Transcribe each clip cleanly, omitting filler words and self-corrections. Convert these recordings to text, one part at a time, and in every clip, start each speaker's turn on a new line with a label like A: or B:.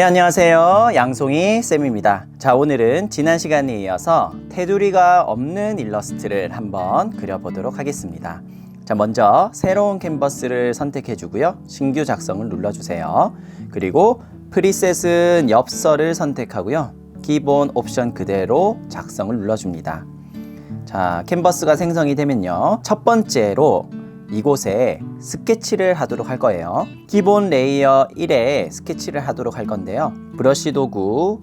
A: 네, 안녕하세요. 양송이 쌤입니다. 자, 오늘은 지난 시간에 이어서 테두리가 없는 일러스트를 한번 그려보도록 하겠습니다. 자, 먼저 새로운 캔버스를 선택해 주고요. 신규 작성을 눌러주세요. 그리고 프리셋은 엽서를 선택하고요. 기본 옵션 그대로 작성을 눌러줍니다. 자, 캔버스가 생성이 되면요. 첫 번째로 이곳에 스케치를 하도록 할 거예요. 기본 레이어 1에 스케치를 하도록 할 건데요. 브러쉬 도구,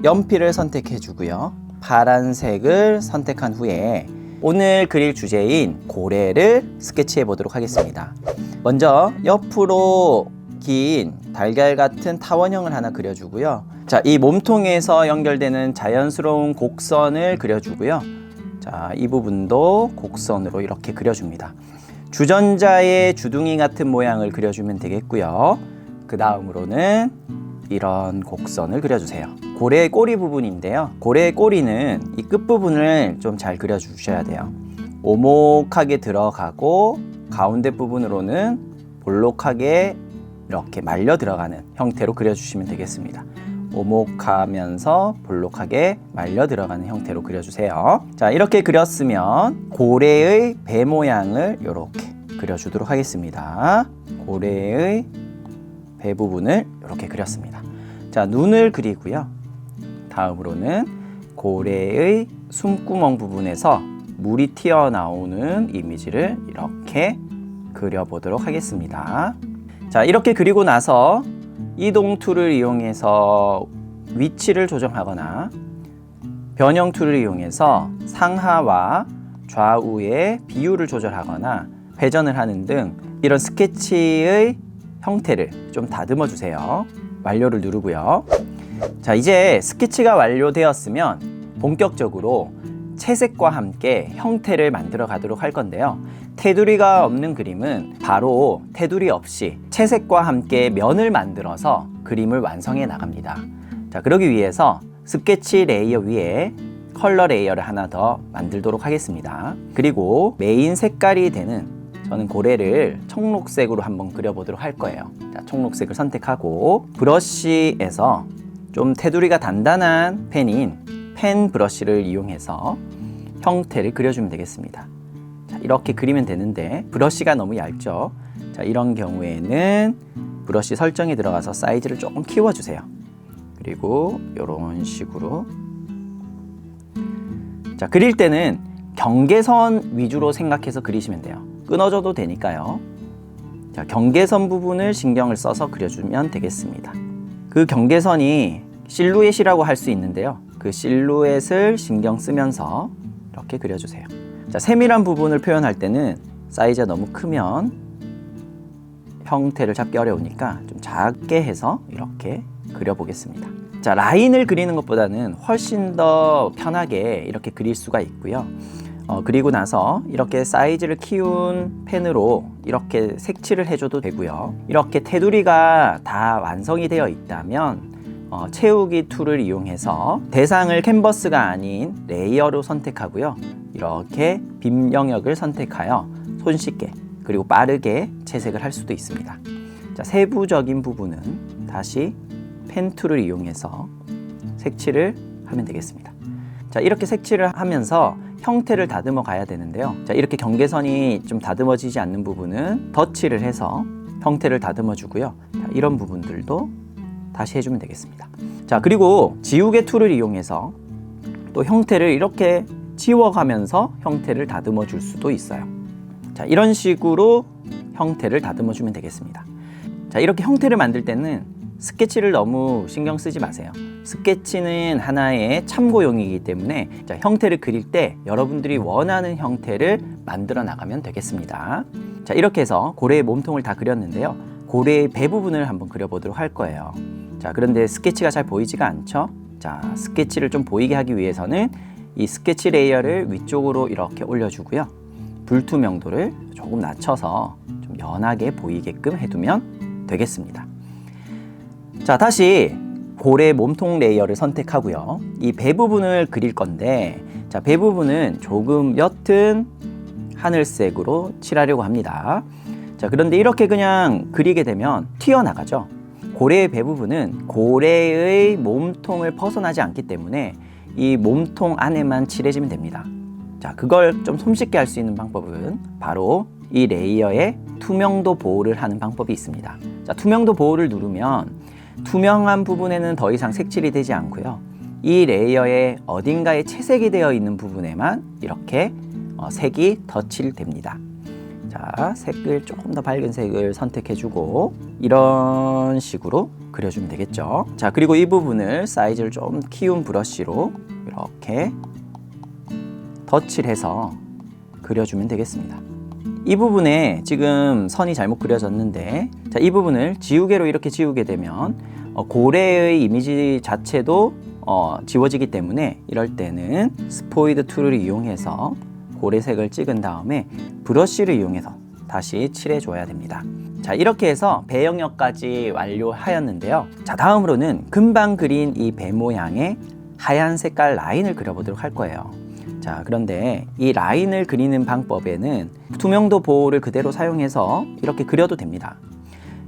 A: 연필을 선택해 주고요. 파란색을 선택한 후에 오늘 그릴 주제인 고래를 스케치해 보도록 하겠습니다. 먼저 옆으로 긴 달걀 같은 타원형을 하나 그려주고요. 자, 이 몸통에서 연결되는 자연스러운 곡선을 그려주고요. 자, 이 부분도 곡선으로 이렇게 그려줍니다. 주전자의 주둥이 같은 모양을 그려주면 되겠고요. 그 다음으로는 이런 곡선을 그려주세요. 고래의 꼬리 부분인데요. 고래의 꼬리는 이 끝부분을 좀 잘 그려주셔야 돼요. 오목하게 들어가고 가운데 부분으로는 볼록하게 이렇게 말려 들어가는 형태로 그려주시면 되겠습니다. 오목하면서 볼록하게 말려 들어가는 형태로 그려주세요. 자, 이렇게 그렸으면 고래의 배 모양을 이렇게 그려주도록 하겠습니다. 고래의 배 부분을 이렇게 그렸습니다. 자, 눈을 그리고요. 다음으로는 고래의 숨구멍 부분에서 물이 튀어나오는 이미지를 이렇게 그려보도록 하겠습니다. 자, 이렇게 그리고 나서 이동 툴을 이용해서 위치를 조정하거나 변형 툴을 이용해서 상하와 좌우의 비율을 조절하거나 회전을 하는 등 이런 스케치의 형태를 좀 다듬어 주세요. 완료를 누르고요. 자, 이제 스케치가 완료되었으면 본격적으로 채색과 함께 형태를 만들어 가도록 할 건데요. 테두리가 없는 그림은 바로 테두리 없이 채색과 함께 면을 만들어서 그림을 완성해 나갑니다. 자, 그러기 위해서 스케치 레이어 위에 컬러 레이어를 하나 더 만들도록 하겠습니다. 그리고 메인 색깔이 되는 저는 고래를 청록색으로 한번 그려보도록 할 거예요. 자, 청록색을 선택하고 브러쉬에서 좀 테두리가 단단한 펜인 펜 브러쉬를 이용해서 형태를 그려주면 되겠습니다. 자, 이렇게 그리면 되는데 브러쉬가 너무 얇죠. 자, 이런 경우에는 브러쉬 설정에 들어가서 사이즈를 조금 키워주세요. 그리고 이런 식으로 자, 그릴 때는 경계선 위주로 생각해서 그리시면 돼요. 끊어져도 되니까요. 자, 경계선 부분을 신경을 써서 그려주면 되겠습니다. 그 경계선이 실루엣이라고 할 수 있는데요. 그 실루엣을 신경 쓰면서 이렇게 그려주세요. 자, 세밀한 부분을 표현할 때는 사이즈가 너무 크면 형태를 잡기 어려우니까 좀 작게 해서 이렇게 그려보겠습니다. 자, 라인을 그리는 것보다는 훨씬 더 편하게 이렇게 그릴 수가 있고요. 그리고 나서 이렇게 사이즈를 키운 펜으로 이렇게 색칠을 해줘도 되고요. 이렇게 테두리가 다 완성이 되어 있다면 채우기 툴을 이용해서 대상을 캔버스가 아닌 레이어로 선택하고요. 이렇게 빔 영역을 선택하여 손쉽게 그리고 빠르게 채색을 할 수도 있습니다. 자, 세부적인 부분은 다시 펜 툴을 이용해서 색칠을 하면 되겠습니다. 자, 이렇게 색칠을 하면서 형태를 다듬어 가야 되는데요. 자, 이렇게 경계선이 좀 다듬어지지 않는 부분은 덧칠을 해서 형태를 다듬어 주고요. 자, 이런 부분들도 다시 해주면 되겠습니다. 자, 그리고 지우개 툴을 이용해서 또 형태를 이렇게 지워가면서 형태를 다듬어 줄 수도 있어요. 자, 이런 식으로 형태를 다듬어 주면 되겠습니다. 자, 이렇게 형태를 만들 때는 스케치를 너무 신경 쓰지 마세요. 스케치는 하나의 참고용이기 때문에 자, 형태를 그릴 때 여러분들이 원하는 형태를 만들어 나가면 되겠습니다. 자, 이렇게 해서 고래의 몸통을 다 그렸는데요. 고래의 배 부분을 한번 그려보도록 할 거예요. 자, 그런데 스케치가 잘 보이지가 않죠? 자, 스케치를 좀 보이게 하기 위해서는 이 스케치 레이어를 위쪽으로 이렇게 올려주고요. 불투명도를 조금 낮춰서 좀 연하게 보이게끔 해두면 되겠습니다. 자, 다시 고래 몸통 레이어를 선택하고요. 이 배 부분을 그릴 건데 자, 배 부분은 조금 옅은 하늘색으로 칠하려고 합니다. 자, 그런데 이렇게 그냥 그리게 되면 튀어나가죠. 고래의 배 부분은 고래의 몸통을 벗어나지 않기 때문에 이 몸통 안에만 칠해주면 됩니다. 자, 그걸 좀 손쉽게 할 수 있는 방법은 바로 이 레이어에 투명도 보호를 하는 방법이 있습니다. 자, 투명도 보호를 누르면 투명한 부분에는 더 이상 색칠이 되지 않고요. 이 레이어에 어딘가에 채색이 되어 있는 부분에만 이렇게 색이 덧칠됩니다. 자, 색을 조금 더 밝은 색을 선택해주고 이런 식으로 그려주면 되겠죠. 자, 그리고 이 부분을 사이즈를 좀 키운 브러쉬로 이렇게 덧칠해서 그려주면 되겠습니다. 이 부분에 지금 선이 잘못 그려졌는데, 자, 이 부분을 지우개로 이렇게 지우게 되면 고래의 이미지 자체도 지워지기 때문에 이럴 때는 스포이드 툴을 이용해서 고래색을 찍은 다음에 브러쉬를 이용해서 다시 칠해 줘야 됩니다. 자, 이렇게 해서 배 영역까지 완료하였는데요. 자, 다음으로는 금방 그린 이 배 모양의 하얀 색깔 라인을 그려보도록 할 거예요. 자, 그런데 이 라인을 그리는 방법에는 투명도 보호를 그대로 사용해서 이렇게 그려도 됩니다.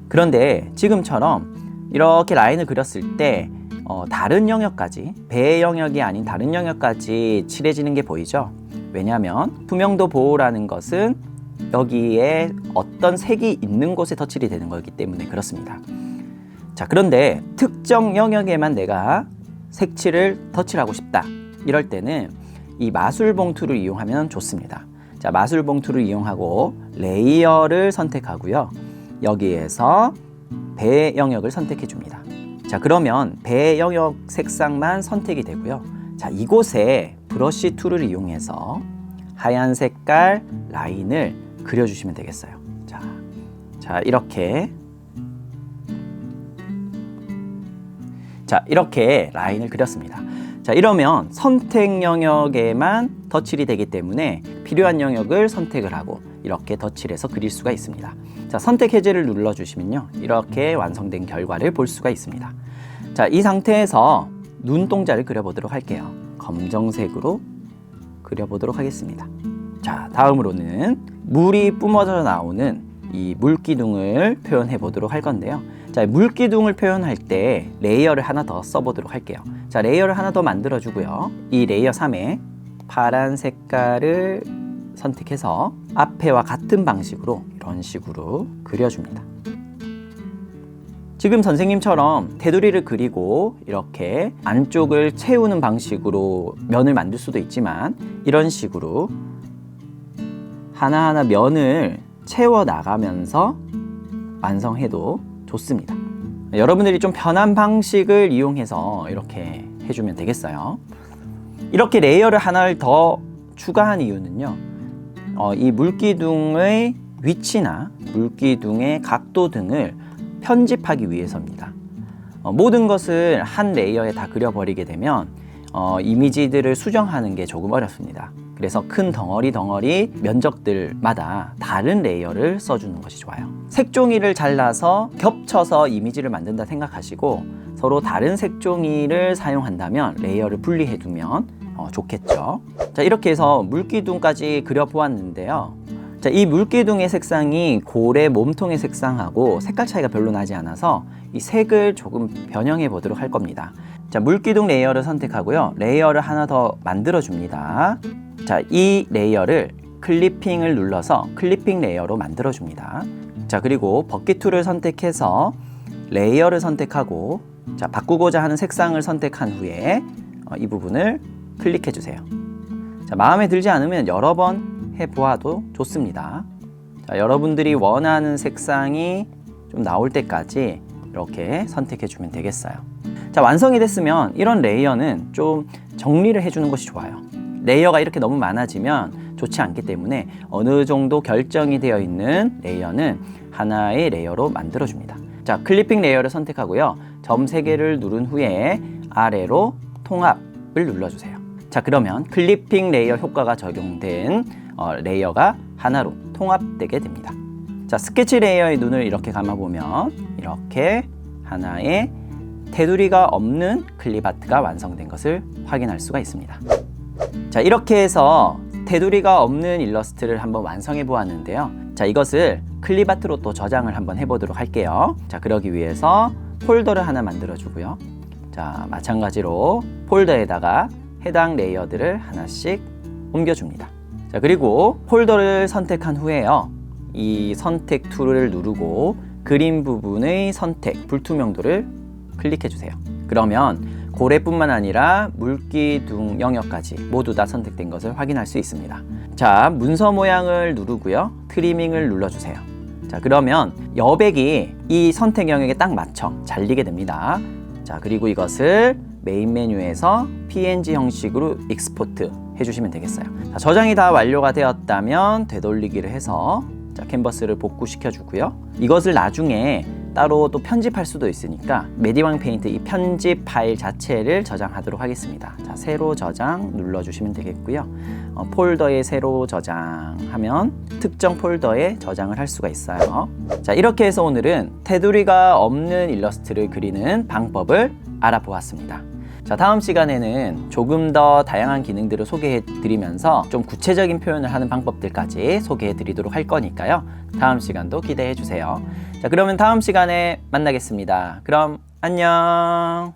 A: 그런데 지금처럼 이렇게 라인을 그렸을 때 다른 영역까지, 배 영역이 아닌 다른 영역까지 칠해지는 게 보이죠? 왜냐하면 투명도 보호라는 것은 여기에 어떤 색이 있는 곳에 덧칠이 되는 거기 때문에 그렇습니다. 자, 그런데 특정 영역에만 내가 색칠을 덧칠하고 싶다, 이럴 때는 이 마술 봉투를 이용하면 좋습니다. 자, 마술 봉투를 이용하고 레이어를 선택하고요. 여기에서 배 영역을 선택해 줍니다. 자, 그러면 배 영역 색상만 선택이 되고요. 자, 이곳에 브러쉬 툴을 이용해서 하얀 색깔 라인을 그려주시면 되겠어요. 자, 이렇게 라인을 그렸습니다. 자, 이러면 선택 영역에만 덧칠이 되기 때문에 필요한 영역을 선택을 하고 이렇게 덧칠해서 그릴 수가 있습니다. 자, 선택 해제를 눌러주시면요, 이렇게 완성된 결과를 볼 수가 있습니다. 자, 이 상태에서 눈동자를 그려보도록 할게요. 검정색으로 그려보도록 하겠습니다. 자, 다음으로는 물이 뿜어져 나오는 이 물기둥을 표현해 보도록 할 건데요. 자, 물기둥을 표현할 때 레이어를 하나 더 써보도록 할게요. 자, 레이어를 하나 더 만들어 주고요. 이 레이어 3에 파란 색깔을 선택해서 앞에와 같은 방식으로 이런 식으로 그려줍니다. 지금 선생님처럼 테두리를 그리고 이렇게 안쪽을 채우는 방식으로 면을 만들 수도 있지만, 이런 식으로 하나하나 면을 채워 나가면서 완성해도 좋습니다. 여러분들이 좀 편한 방식을 이용해서 이렇게 해주면 되겠어요. 이렇게 레이어를 하나를 더 추가한 이유는요, 이 물기둥의 위치나 물기둥의 각도 등을 편집하기 위해서입니다. 모든 것을 한 레이어에 다 그려버리게 되면 이미지들을 수정하는 게 조금 어렵습니다. 그래서 큰 덩어리 면적들마다 다른 레이어를 써주는 것이 좋아요. 색종이를 잘라서 겹쳐서 이미지를 만든다 생각하시고 서로 다른 색종이를 사용한다면 레이어를 분리해 두면 좋겠죠. 자, 이렇게 해서 물기둥까지 그려보았는데요. 자, 이 물기둥의 색상이 고래 몸통의 색상하고 색깔 차이가 별로 나지 않아서 이 색을 조금 변형해 보도록 할 겁니다. 자, 물기둥 레이어를 선택하고요. 레이어를 하나 더 만들어 줍니다. 자, 이 레이어를 클리핑을 눌러서 클리핑 레이어로 만들어 줍니다. 자, 그리고 벗기 툴을 선택해서 레이어를 선택하고, 자, 바꾸고자 하는 색상을 선택한 후에 이 부분을 클릭해 주세요. 자, 마음에 들지 않으면 여러 번 해보아도 좋습니다. 자, 여러분들이 원하는 색상이 좀 나올 때까지 이렇게 선택해 주면 되겠어요. 자, 완성이 됐으면 이런 레이어는 좀 정리를 해주는 것이 좋아요. 레이어가 이렇게 너무 많아지면 좋지 않기 때문에 어느 정도 결정이 되어 있는 레이어는 하나의 레이어로 만들어 줍니다. 자, 클리핑 레이어를 선택하고요. 점 3개를 누른 후에 아래로 통합을 눌러주세요. 자, 그러면 클리핑 레이어 효과가 적용된 레이어가 하나로 통합되게 됩니다. 자, 스케치 레이어의 눈을 이렇게 감아보면 이렇게 하나의 테두리가 없는 클립 아트가 완성된 것을 확인할 수가 있습니다. 자, 이렇게 해서 테두리가 없는 일러스트를 한번 완성해 보았는데요. 자, 이것을 클립 아트로 또 저장을 한번 해보도록 할게요. 자, 그러기 위해서 폴더를 하나 만들어 주고요. 자, 마찬가지로 폴더에다가 해당 레이어들을 하나씩 옮겨줍니다. 자, 그리고 폴더를 선택한 후에요. 이 선택 툴을 누르고 그림 부분의 선택, 불투명도를 클릭해 주세요. 그러면 고래뿐만 아니라 물기둥 영역까지 모두 다 선택된 것을 확인할 수 있습니다. 자, 문서 모양을 누르고요. 트리밍을 눌러주세요. 자, 그러면 여백이 이 선택 영역에 딱 맞춰 잘리게 됩니다. 자, 그리고 이것을 메인 메뉴에서 PNG 형식으로 익스포트 해주시면 되겠어요. 자, 저장이 다 완료가 되었다면 되돌리기를 해서 자, 캔버스를 복구시켜 주고요. 이것을 나중에 따로 또 편집할 수도 있으니까 메디왕 페인트 이 편집 파일 자체를 저장하도록 하겠습니다. 자, 새로 저장 눌러주시면 되겠고요. 폴더에 새로 저장하면 특정 폴더에 저장을 할 수가 있어요. 자, 이렇게 해서 오늘은 테두리가 없는 일러스트를 그리는 방법을 알아보았습니다. 자, 다음 시간에는 조금 더 다양한 기능들을 소개해 드리면서 좀 구체적인 표현을 하는 방법들까지 소개해 드리도록 할 거니까요. 다음 시간도 기대해 주세요. 자, 그러면 다음 시간에 만나겠습니다. 그럼 안녕.